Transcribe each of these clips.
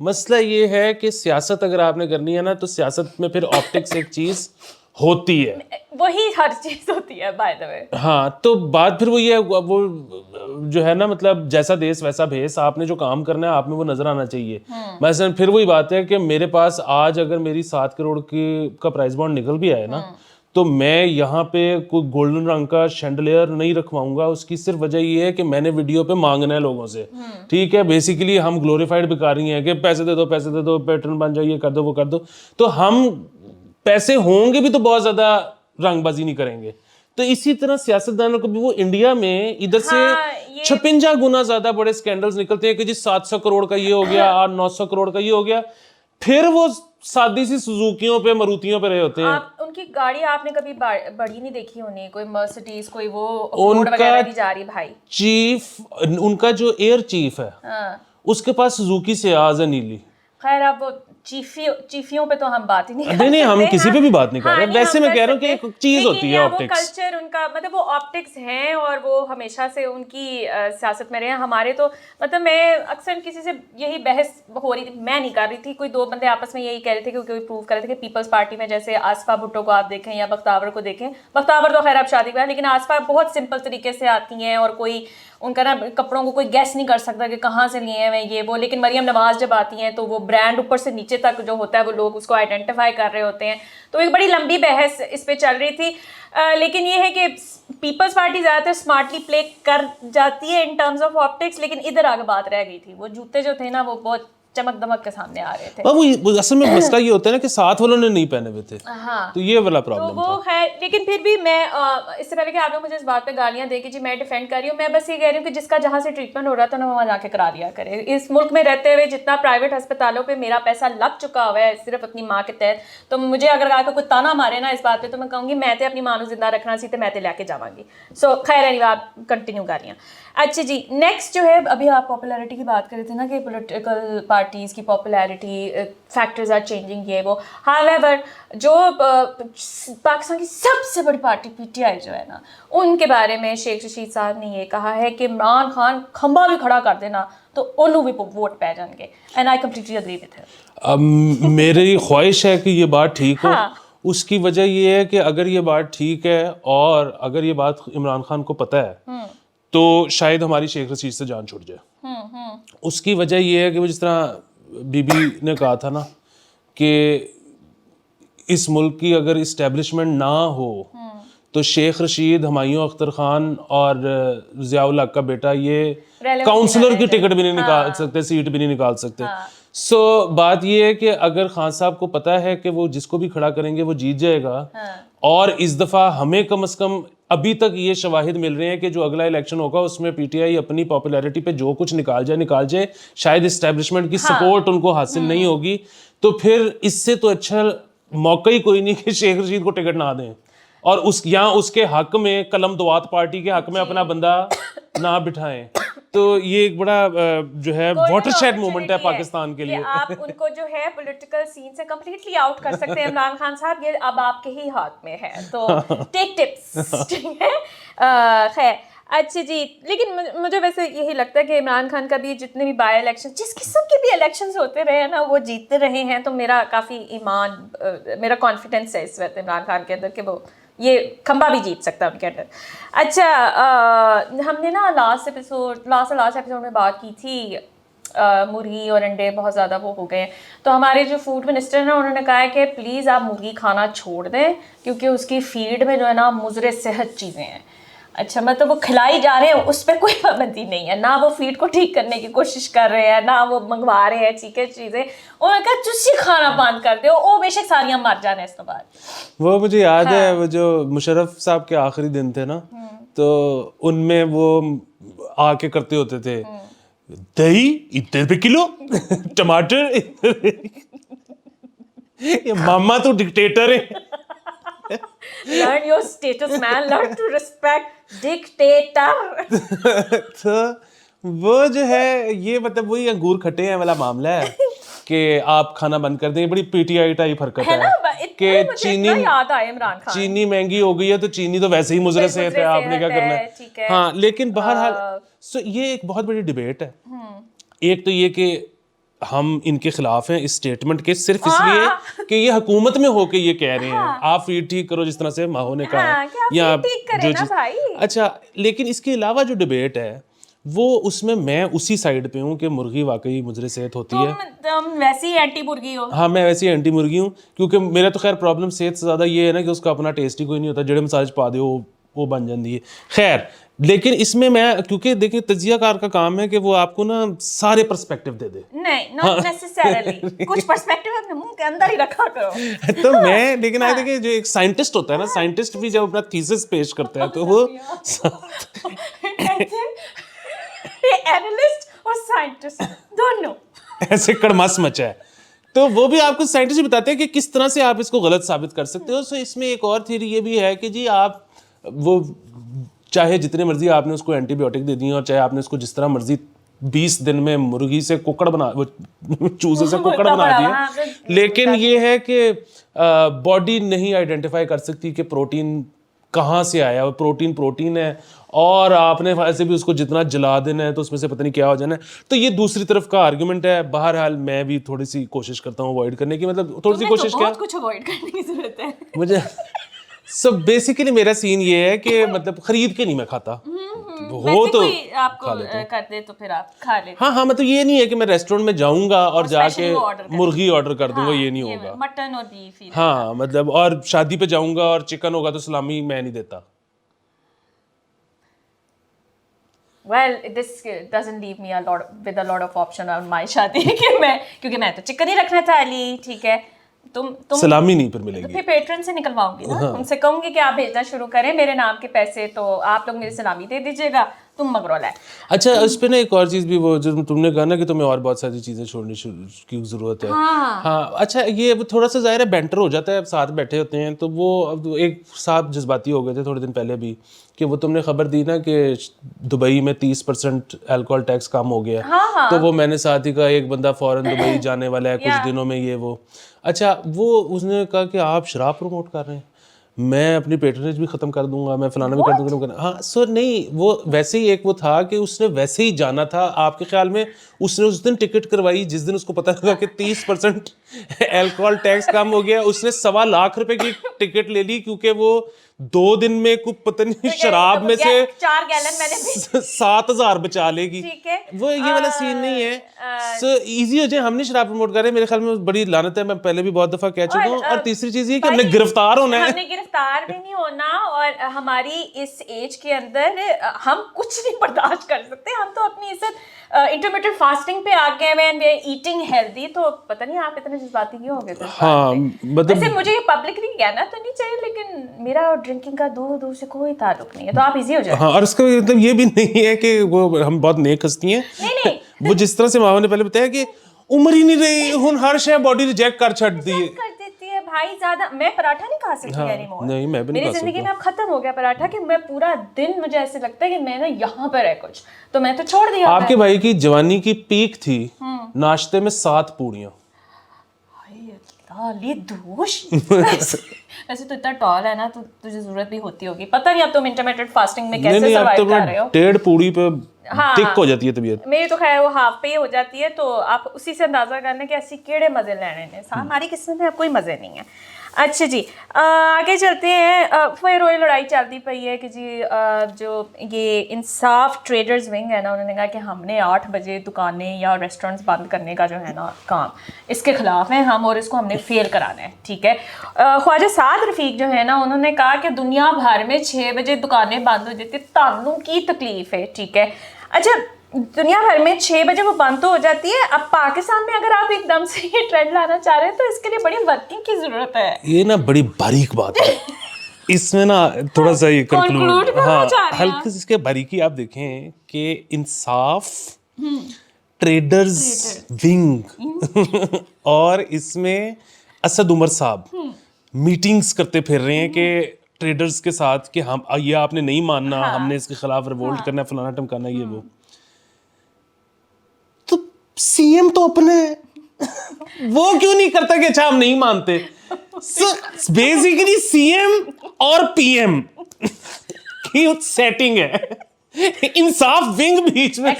مسئلہ یہ ہے کہ سیاست اگر آپ نے کرنی ہے نا تو سیاست میں پھر آپٹکس ایک چیز ہوتی ہے, وہی ہر چیز ہوتی ہے بائی دا وے. ہاں تو بات پھر وہ یہ وہ جو ہے نا مطلب جیسا دیس ویسا بھیس, آپ نے جو کام کرنا ہے آپ میں وہ نظر آنا چاہیے. مثلا پھر وہی بات ہے کہ میرے پاس آج اگر میری 7 کروڑ کا پرائز بانڈ نکل بھی آئے نا تو میں یہاں پہ کوئی گولڈن رنگ کا شینڈلیئر نہیں رکھواؤں گا. اس کی صرف وجہ یہ ہے کہ میں نے ویڈیو پہ مانگنا ہے لوگوں سے, ٹھیک ہے. بیسیکلی ہم گلوریفائڈ بھکاری ہیں کہ پیسے دے دو پیسے دے دو, پیٹرن بن جائیے, کر دو وہ کر دو. تو ہم پیسے ہوں گے بھی تو بہت زیادہ رنگ بازی نہیں کریں گے. تو اسی طرح سیاستدانوں کو بھی وہ انڈیا میں ادھر سے 56 گنا زیادہ بڑے سکینڈلز نکلتے ہیں کہ جی 700 کروڑ کا یہ ہو گیا, 900 کروڑ کا یہ ہو گیا. پھر وہ سادی سی سوزوکیوں پہ مروتیوں پہ رہے ہوتے ہیں. ان کی گاڑی آپ نے کبھی بڑی نہیں دیکھی ہونی, کوئی مرسیڈیز کوئی وہ فورڈ وغیرہ نہیں جا رہی بھائی. چیف ان کا جو ایئر چیف ہے اس کے پاس سوزوکی سیاز ہے نیلی. خیر اب وہ چیفیوں پہ تو ہم بات ہی نہیں کر نہیں ہم کسی پہ بھی بات نہیں کر رہے, ویسے میں کہہ رہا ہوں کہ ایک چیز ہوتی ہے وہ کلچر ان کا, مطلب وہ آپٹکس ہیں اور وہ ہمیشہ سے ان کی سیاست میں رہے ہیں. ہمارے تو مطلب میں اکثر کسی سے یہی بحث ہو رہی تھی, میں نہیں کر رہی تھی, کوئی 2 بندے آپس میں یہی کہہ رہے تھے کہ کوئی پروو کر رہے تھے کہ پیپلز پارٹی میں جیسے آصفہ بھٹو کو آپ دیکھیں یا بختیور کو دیکھیں. بختیور تو خیر اب شادی کا ہے, لیکن آصفہ بہت سمپل طریقے سے آتی ہیں اور کوئی ان کا نا کپڑوں کو کوئی گیس نہیں کر سکتا کہ کہاں سے لیے ہیں یہ وہ. لیکن مریم نواز جب آتی ہیں تو وہ برانڈ اوپر سے نیچے تک جو ہوتا ہے وہ لوگ اس کو آئیڈینٹیفائی کر رہے ہوتے ہیں. تو ایک بڑی لمبی بحث اس پہ چل رہی تھی. لیکن یہ ہے کہ پیپلز پارٹی زیادہ تر اسمارٹلی پلے کر جاتی ہے ان ٹرمز آف آپٹکس, لیکن ادھر آگے بات رہ گئی تھی. وہ جوتے جو تھے نا وہ بہت چمک دمک کے سامنے آ رہے تھے. وہ اصل میں مسئلہ یہ ہوتا ہے نا کہ ساتھ والوں نے نہیں پہنے ہوئے تھے, تو یہ والا پرابلم تھا. وہ خیر لیکن پھر بھی میں اس سے پہلے کہ آپ لوگ مجھے اس بات پہ گالیاں دے کہ جی میں ڈیفینڈ کر رہی ہوں, میں بس یہ کہہ رہی ہوں کہ جس کا جہاں سے ٹریٹمنٹ ہو رہا تھا نا وہاں جا کے کرا لیا کرے. اس ملک میں رہتے ہوئے جتنا پرائیویٹ ہسپتالوں پہ میرا پیسہ لگ چکا ہوا ہے صرف اپنی ماں کے تحت, تو مجھے اگر آ کے کوئی تانا مارے نا اس بات پہ تو میں کہوں گی میں تے اپنی ماں کو زندہ رکھنا سی تو میں تے لے کے جاواں گی. سو خیر ہے آپ کنٹینیو کر رہی ہیں. اچھا جی نیکسٹ جو ہے, ابھی آپ پاپولیرٹی کی بات کر رہے تھے نا کہ پولیٹیکل پارٹیز کی پاپولیرٹی فیکٹرز آر چینجنگ یہ وہ. ہاؤیور جو پاکستان کی سب سے بڑی پارٹی پی ٹی آئی جو ہے نا, ان کے بارے میں شیخ رشید صاحب نے یہ کہا ہے کہ عمران خان کھمبا بھی کھڑا کر دینا تو انہوں بھی ووٹ پہ جان گے. And I completely agree with her. میری خواہش ہے کہ یہ بات ٹھیک ہو. اس کی وجہ یہ ہے کہ اگر یہ بات ٹھیک ہے اور اگر یہ بات عمران خان کو پتہ ہے تو شاید ہماری شیخ رشید سے جان چھوٹ جائے. اس کی وجہ یہ ہے کہ وہ جس طرح بی بی نے کہا تھا نا کہ اس ملک کی اگر اسٹیبلشمنٹ نہ ہو تو شیخ رشید, ہمایوں اختر خان اور ضیاء الحق کا بیٹا یہ کاؤنسلر کی ٹکٹ بھی نہیں نکال سکتے, سیٹ بھی نہیں نکال سکتے. سو بات یہ ہے کہ اگر خان صاحب کو پتا ہے کہ وہ جس کو بھی کھڑا کریں گے وہ جیت جائے گا, اور اس دفعہ ہمیں کم از کم ابھی تک یہ شواہد مل رہے ہیں کہ جو اگلا الیکشن ہوگا اس میں پی ٹی آئی اپنی پاپولیرٹی پہ جو کچھ نکال جائے, شاید اسٹیبلشمنٹ کی سپورٹ ان کو حاصل نہیں ہوگی, تو پھر اس سے تو اچھا موقع ہی کوئی نہیں کہ شیخ رشید کو ٹکٹ نہ دیں اور اس کے حق میں قلم دوات پارٹی کے حق میں اپنا بندہ نہ بٹھائیں. تو یہ ایک بڑا جو ہے واٹر شیڈ مومنٹ ہے پاکستان کے لیے. آپ ان کو جو ہے پولیٹیکل سین سے کمپلیٹلی آؤٹ کر سکتے ہیں عمران خان صاحب, یہ اب آپ کے ہی ہاتھ میں ہے, تو ٹیک ٹپس. ٹھیک ہے خیر. اچھا جی, لیکن مجھے ویسے یہی لگتا ہے کہ عمران خان کا بھی جتنے بھی بائی الیکشن جس قسم کے بھی الیکشنز ہوتے رہے ہیں نا وہ جیتتے رہے ہیں, تو میرا کافی ایمان میرا کانفیڈنس ہے اس وقت عمران خان کے اندر کہ وہ یہ کھمبا بھی جیت سکتا ہے ان کے اندر. اچھا ہم نے نا لاسٹ ایپیسوڈ میں بات کی تھی مرغی اور انڈے بہت زیادہ وہ ہو گئے ہیں, تو ہمارے جو فوڈ منسٹر ہیں انہوں نے کہا ہے کہ پلیز آپ مرغی کھانا چھوڑ دیں کیونکہ اس کی فیڈ میں جو ہے نا مضر صحت چیزیں ہیں. اچھا مطلب وہ کھلائی جا رہے ہیں, اس پہ کوئی پابندی نہیں ہے, نہ وہ فیڈ کو ٹھیک کرنے کی کوشش کر رہے ہیں, نہ وہ منگوا رہے ہیں ٹھیک ہے چیزیں. انہوں نے کہا چسی کھانا بند کر دو, وہ بے شک ساریاں مر جانے اس کے بعد. وہ مجھے یاد ہے وہ جو مشرف صاحب کے آخری دن تھے نا, تو ان میں وہ آ کے کرتے ہوتے تھے دہی اتنے روپے کلو, ٹماٹر ماما تو ڈکٹیٹر ہے. Learn your status man, learn to respect dictator. تو وہ جو ہے یہ مطلب وہی انگور کھٹے ہیں والا معاملہ ہے کہ آپ کھانا بند کر دیں. بڑی پی ٹی آئی ٹائپ حرکت ہے کہ چینی مہنگی ہو گئی ہے تو چینی تو ویسے ہی مضر صحت ہے, آپ نے کیا کرنا ہے. ہاں لیکن بہرحال یہ ایک بہت بڑی ڈبیٹ ہے. ایک تو یہ کہ ہم ان کے خلاف ہیں اس اسٹیٹمنٹ کے صرف اس لیے کہ یہ حکومت میں ہو کے یہ کہہ رہے ہیں آپ فیڈ ٹھیک کرو جس طرح سے ماہو نے کہا یا جو چیز. اچھا لیکن اس کے علاوہ جو ڈبیٹ ہے وہ اس میں اسی سائڈ پہ ہوں کہ مرغی واقعی مضر صحت ہوتی ہے. تم ویسی اینٹی مرغی ہو. ہاں میں ویسی اینٹی مرغی ہوں کیونکہ میرا تو خیر پرابلم صحت سے زیادہ یہ ہے نا کہ اس کا اپنا ٹیسٹ ہی کوئی نہیں ہوتا, جڑے مسالے پا دے وہ بن جاتی ہے. خیر لیکن اس میں کیونکہ دیکھیں تجزیہ کار کا کام ہے کہ وہ آپ کو نا سارے پرسپیکٹو دے دے. نہیں ناٹ نیسیسریلی, کچھ پرسپیکٹو اپنے منہ کے اندر ہی رکھا کرو. تو میں لیکن آئے دیکھیں جو ایک سائنٹسٹ ہوتا ہے نا, سائنٹسٹ بھی جب اپنا تھیسس پیش کرتا ہے تو وہ اینالسٹ اور سائنٹسٹ دونوں ایسے کڑمس مچا ہے, تو وہ بھی آپ کو سائنٹسٹ بتاتے ہیں کہ کس طرح سے آپ اس کو غلط ثابت کر سکتے ہو. سو اس میں ایک اور تھیوری یہ بھی ہے کہ جی آپ وہ چاہے جتنے مرضی آپ نے اس کو اینٹی بایوٹک دے دی اور چاہے آپ نے اس کو جس طرح مرضی 20 دن میں مرغی سے کوکڑ بنا چوزے سے کوکڑ بنا دیا, لیکن یہ ہے کہ باڈی نہیں آئیڈینٹیفائی کر سکتی کہ پروٹین کہاں سے آیا. وہ پروٹین ہے اور آپ نے ایسے بھی اس کو جتنا جلا دینا ہے تو اس میں سے پتہ نہیں کیا ہو جانا ہے. تو یہ دوسری طرف کا آرگیومنٹ ہے. بہرحال میں بھی تھوڑی سی کوشش کرتا ہوں اوائڈ کرنے کی, مطلب تھوڑی سی کوشش کیا بہت کچھ اوائڈ کرنے کی ضرورت ہے مجھے. سو بیسیکلی میرا سین یہ ہے کہ مطلب خرید کے نہیں میں کھاتا, ہو تو آپ کو کر دے تو پھر آپ کھا لیں. ہاں مطلب یہ نہیں ہے کہ میں ریسٹورینٹ میں جاؤں گا اور جا کے مرغی آرڈر کر دوں گا, یہ نہیں ہوگا. مٹن اور بیف. ہاں مطلب اور شادی پہ جاؤں گا اور چکن ہوگا تو سلامی میں نہیں دیتا. Well, this doesn't leave me with a lot of option on my شادی کیونکہ میں تو چکن ہی رکھنا تھا علی. ٹھیک ہے تم سلامی نہیں پھر ملے گی, پھر پیٹرن سے نکلواؤں گی نا, ان سے کہوں گی کہ آپ بھیجنا شروع کریں میرے نام کے پیسے, تو آپ لوگ میری سلامی دے دیجیے گا, تم مگرول ہے. اچھا اس پہ نا ایک اور چیز بھی, وہ جو تم نے کہا نا کہ تمہیں اور بہت ساری چیزیں چھوڑنے کی ضرورت ہے. ہاں اچھا یہ تھوڑا سا ظاہر ہے بینٹر ہو جاتا ہے, اب ساتھ بیٹھے ہوتے ہیں تو وہ ایک صاحب جذباتی ہو گئے تھے تھوڑے دن پہلے بھی کہ وہ تم نے خبر دی نا کہ دبئی میں 30% الکوہول ٹیکس کم ہو گیا. تو وہ میں نے ساتھ ہی کہا ایک بندہ فوراً دبئی جانے والا ہے کچھ دنوں میں, یہ وہ. اچھا وہ اس نے کہا کہ آپ شراب پروموٹ کر رہے ہیں, میں اپنی پیٹرنیج بھی ختم کر دوں گا, میں فلانا بھی کر دوں گا. ہاں سو نہیں, وہ ویسے ہی ایک وہ تھا کہ اس نے ویسے ہی جانا تھا. آپ کے خیال میں اس نے اس دن ٹکٹ کروائی جس دن اس کو پتا لگا کہ 30% الکوہول ٹیکس کم ہو گیا, اس نے 1.25 لاکھ روپے کی ٹکٹ لے لی کیونکہ وہ 2 دن میں کچھ پتہ نہیں شراب میں سے 4 گیلن میں نے 7,000 بچا لے گی. وہ یہ والا سین نہیں ہے. سو ایزی ہو جائے, ہم نہیں شراب پروموٹ کر رہے, میرے خیال میں بڑی لعنت ہے, میں پہلے بھی بہت دفعہ کہہ چکا ہوں. اور تیسری چیز یہ کہ ہم نے گرفتار ہونا ہے, ہم نے گرفتار بھی نہیں ہونا, اور ہماری اس ایج کے اندر ہم کچھ نہیں برداشت کر سکتے. ہم تو اپنی عزت انٹرمیڈیٹ فاسٹنگ پہ آ گئے ہیں, وی آر ایٹنگ ہیلدی. تو پتہ نہیں آپ اتنے جذباتی کیوں ہو گئے تھے. ہاں مطلب ویسے مجھے یہ پبلکلی کہنا تو نہیں چاہیے, لیکن میرا ڈرنکنگ کا دور سے کوئی تعلق نہیں ہے, تو آپ ایزی ہو جائیں. ہاں, اور اس کا مطلب یہ بھی نہیں ہے کہ وہ ہم بہت نیک ہستی ہیں. نہیں وہ جس طرح سے ماما نے پہلے بتایا کہ عمر ہی نہیں رہی, ہن ہر شے باڈی ریجیکٹ کر دیتی ہے بھائی. زیادہ میں پراٹھا نہیں کھا سکتی اینی مور. نہیں میں بھی نہیں میری زندگی میں اب ختم ہو گیا پراٹھا, کہ میں پورا دن مجھے ایسے لگتا ہے کہ میں نا یہاں پر ہے کچھ, تو میں تو چھوڑ دیا. آپ کے بھائی کی جوانی کی پیک تھی ناشتے میں 7 پوڑیاں. ویسے تو اتنا ٹال ہے نا, تو تجھے ضرورت بھی ہوتی ہوگی. پتہ نہیں اب تم انٹرمیڈیٹ فاسٹنگ میں کیسے سروائیو کر رہے ہو. 1.5 پوڑی پہ ٹک ہو جاتی ہے طبیعت. میری تو خیر وہ ہاف پہ ہی ہو جاتی ہے, تو آپ اسی سے اندازہ کرنا کہ ایسی کیڑے مزے لینے ہیں. ہماری قسمت میں اب کوئی مزے نہیں ہے. اچھا جی آگے چلتے ہیں. پھر وہی لڑائی چلتی پئی ہے کہ جی جو یہ انصاف ٹریڈرز ونگ ہے نا, انہوں نے کہا کہ ہم نے 8 بجے دکانیں یا ریسٹورینٹس بند کرنے کا جو ہے نا کام, اس کے خلاف ہیں ہم, اور اس کو ہم نے فیل کرانا ہے. ٹھیک ہے. خواجہ سعد رفیق جو ہے نا, انہوں نے کہا کہ دنیا بھر میں 6 بجے دکانیں بند ہو جاتی, تانوں کی تکلیف ہے. ٹھیک ہے. اچھا دنیا بھر میں 6 بجے وہ بند تو ہو جاتی ہے. اب پاکستان میں اگر آپ ایک دم سے یہ ٹرینڈ لانا چاہ رہے ہیں تو اس کے لیے بڑی ورکنگ کی ضرورت ہے. یہ نا بڑی باریک بات ہے, اس میں نا تھوڑا سا یہ کنکلوڈ, ہاں ہلکی سی اس کے باریکی آپ دیکھیں کہ انصاف ٹریڈرز ونگ اور اس میں اسد عمر صاحب میٹنگز کرتے پھر رہے ہیں کہ ٹریڈرز کے ساتھ کہ ہم یہ آپ نے نہیں ماننا, ہم نے اس کے خلاف ریوولٹ کرنا ہے, فلانا ٹمکانا, یہ وہ. تو سی ایم تو اپنے وہ کیوں نہیں کرتا کہ اچھا ہم نہیں مانتے. بیسیکلی سی ایم اور پی ایم کی سیٹنگ ہے, انصاف ونگ بیچ میں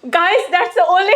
guys, that's the only